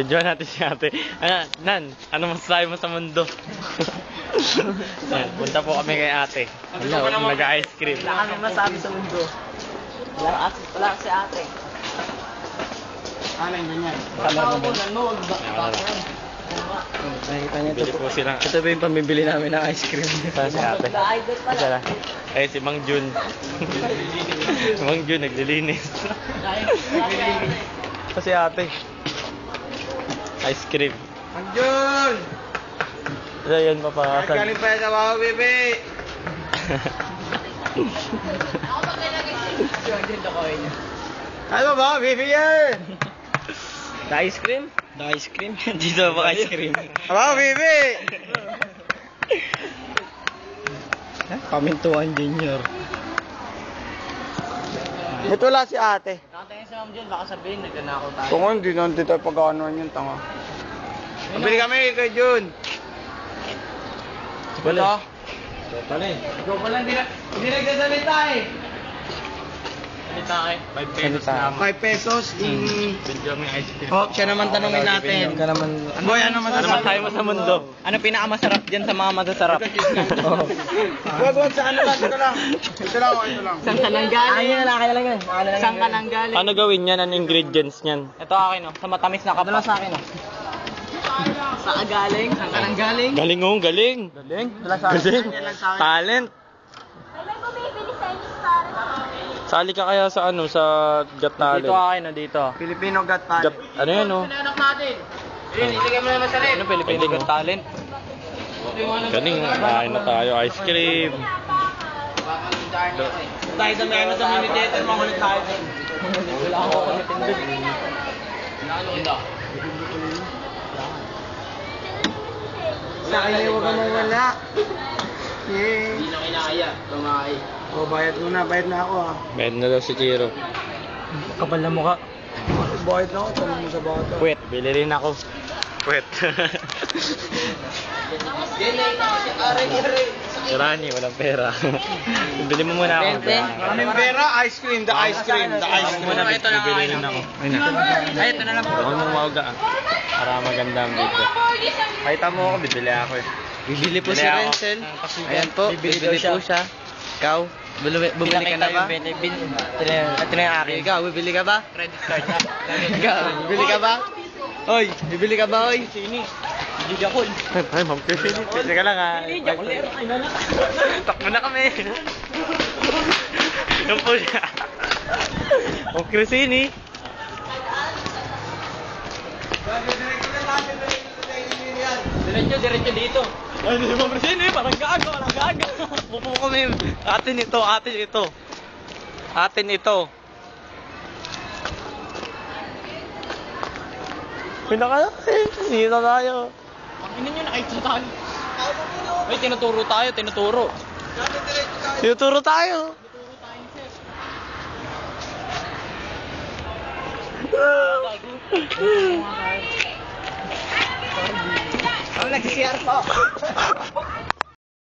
Videoan natin si ate. Ano masasabi mo sa mundo? Yan, punta po kami kay ate. Nag-ice cream. Wala kami masabi sa mundo. Wala si ate. Ano yung ganyan? Nakikita niyo Bili ito po silang... Ito ba yung pamibili namin ng ice cream? Saan si ate? Isa lang. Ay, si Mang Jun. Si Mang Jun, naglilinis. Ito si ate. Ice cream. Anjun! Ito yun, papakasan. Galing pa sa mga bebe! Ano ba, bebe yan? The ice cream? The ice cream? Dito ba ice cream? Ano, bebe! Pamintuan Junior. Ito lang si ate. Nakatingin si Ma'am Jun, baka sabihin nagnanakaw tayo. Kung hindi natin tayo pag-aanoan yung tanga. Pabili kami kay Jun. Wala. Ikaw pala, hindi nagsasalita eh. Salita kayo. 5 pesos naman. 5 pesos. Video may ice cream. Oh, siya naman tanongin natin. Ka naman. Boy, ano Ano masasabi mo sa mundo? Ano pinakamasarap dyan sa mga masasarap? Wag, sa ano lang, ito lang. Ito lang. Saan ka nang galing? Kaya lang yun. Saan ka nang galing? Ano gawin yan? Ano ingredients niyan? Ito akin oh. Sa matamis na kapak. Sa akin oh. Saan ka galing? Saan ka nang galing? Galing oh, galing. Galing? Dala sa akin. Galing. Talent. Sali ka kaya sa ano, sa Got Talent. Dito akin oh, dito. Filipino Got Got, Talent. ano yan oh? Anak natin. Iligay mo naman sa rin. Ano Filipino Got Talent? Galing, kain na tayo. Ice cream. Tayo sa meron sa minitete, makulit tayo. Wala ako kulitin dun. Sa akin ay huwag kang mawala. Yay. Hindi na kinaya. Tumakay. Oh, bayad na ako ah. Bayad na daw si Chiro. Kapal na mukha. Bayad na ako, tanong mo sa bata. Puwet, bili rin ako. Puwet. Si Rani, walang pera. Bili mo muna ako. Maraming pera, ice cream, the ice cream. Muna, bibili rin ako. Ay, ito na lang po. Ako nung mauga ah. Para maganda ang video. Kahit mo ako, bibili ako eh. Bibili po si Bili ako. Renzel. Ayan po, bibili po siya. Ikaw, bumili ka na ba? Ito na yung akin. Ikaw, bibili ka ba? Credit card. Ikaw, bibili ka ba? Oy, bibili ka ba, oy? Sini. Bibili ako. Ay, Ma'am Christine. Teka lang ah. Takbo na kami. Yan po siya. Ma'am Christine. Diretso dito. Ay, hindi Ma'am Christine. Parang gago. Pupo kami. Atin ito. Atin ito. Pinaka sino tayo? Ano nyo, nakita tayo. Ay, tinuturo tayo. Tinuturo tayo. Ang nag-CR po.